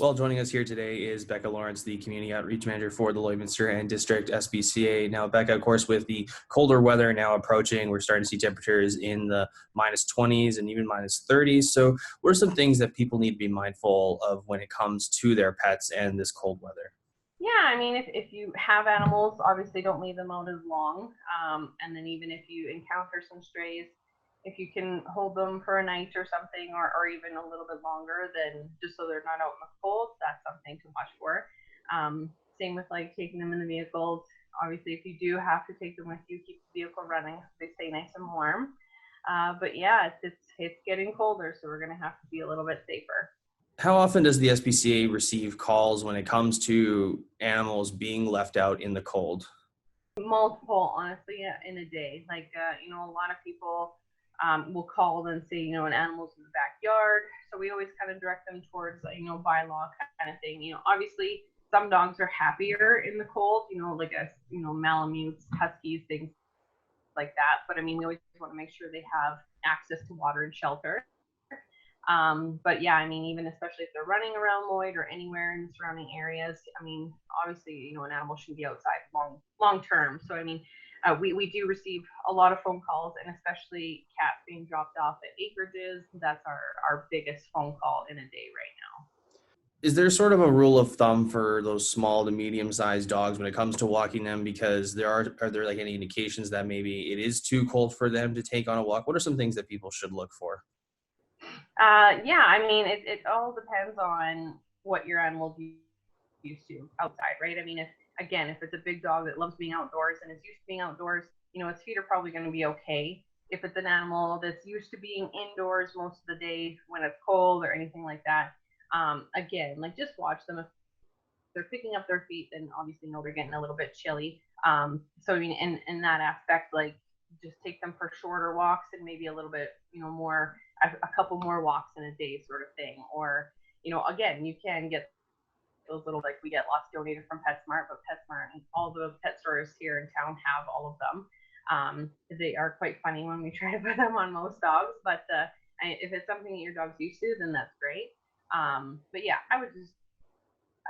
Well, joining us here today is Becca Lawrence, the Community Outreach Manager for the Lloydminster and District SPCA. Now, Becca, of course, with the colder weather now approaching, we're starting to see temperatures in the minus 20s and even minus 30s. So what are some things that people need to be mindful of when it comes to their pets and this cold weather? Yeah, I mean, if you have animals, obviously don't leave them out as long. And then even if you encounter some strays, if you can hold them for a night or something, or even a little bit longer, then just so they're not out in the cold, that's something to watch for. Same with like taking them in the vehicles. Obviously, if you do have to take them with you, keep the vehicle running so they stay nice and warm. But yeah, it's getting colder, so we're gonna have to be a little bit safer. How often does the SPCA receive calls when it comes to animals being left out in the cold? Multiple, honestly, in a day. Like, a lot of people will call and say, an animal's in the backyard. So we always kind of direct them towards, bylaw kind of thing. Obviously, some dogs are happier in the cold, like Malamutes, Huskies, things like that. But I mean, we always want to make sure they have access to water and shelter. But yeah, I mean, even especially if they're running around Lloyd or anywhere in the surrounding areas, I mean, obviously, an animal should be outside long term. So I mean, we do receive a lot of phone calls, and especially cats being dropped off at acreages. That's our biggest phone call in a day right now. Is there sort of a rule of thumb for those small to medium-sized dogs when it comes to walking them? Because are there like any indications that maybe it is too cold for them to take on a walk? What are some things that people should look for? Yeah, I mean, it all depends on what your animal's used to outside, right? I mean, if it's a big dog that loves being outdoors and is used to being outdoors, its feet are probably going to be okay. If it's an animal that's used to being indoors most of the day when it's cold or anything like that, again, like just watch them. If they're picking up their feet, then obviously they're getting a little bit chilly. So I mean, in that aspect, like just take them for shorter walks and maybe a little bit, more a couple more walks in a day, sort of thing. Or again, you can get those little, like we get lots donated from PetSmart, but PetSmart and all the pet stores here in town have all of them. They are quite funny when we try to put them on most dogs, but if it's something that your dog's used to, then that's great. But yeah, I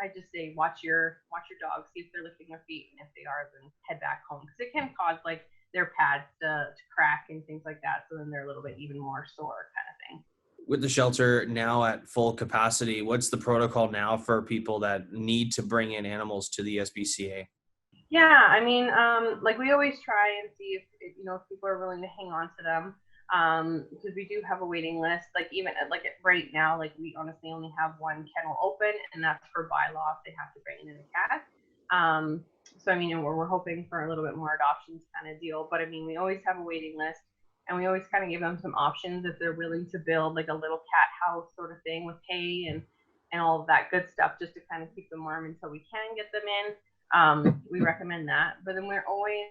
just say watch your dog, see if they're lifting their feet, and if they are, then head back home, because it can cause like their pads to crack and things like that. So then they're a little bit even more sore, kind of thing. With the shelter now at full capacity, what's the protocol now for people that need to bring in animals to the SPCA? Yeah, I mean, like we always try and see if people are willing to hang on to them, because we do have a waiting list. Like even right now, like we honestly only have one kennel open, and that's for bylaw. They have to bring in a cat. So I mean, we're hoping for a little bit more adoptions kind of deal. But I mean, we always have a waiting list, and we always kind of give them some options if they're willing to build like a little cat house sort of thing with hay and all of that good stuff, just to kind of keep them warm until we can get them in. We recommend that, but then we're always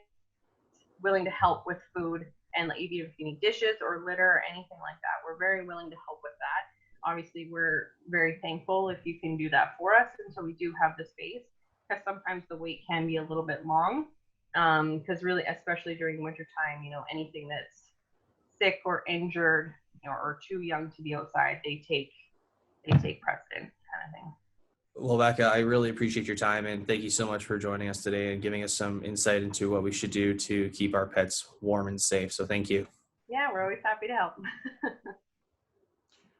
willing to help with food, and like even if you need dishes or litter or anything like that, we're very willing to help with that. Obviously, we're very thankful if you can do that for us, and so we do have the space, because sometimes the wait can be a little bit long, because really, especially during winter time, anything that's sick or injured, or too young to be outside, they take precedent, kind of thing. Well, Becca, I really appreciate your time, and thank you so much for joining us today and giving us some insight into what we should do to keep our pets warm and safe. So thank you. Yeah, we're always happy to help.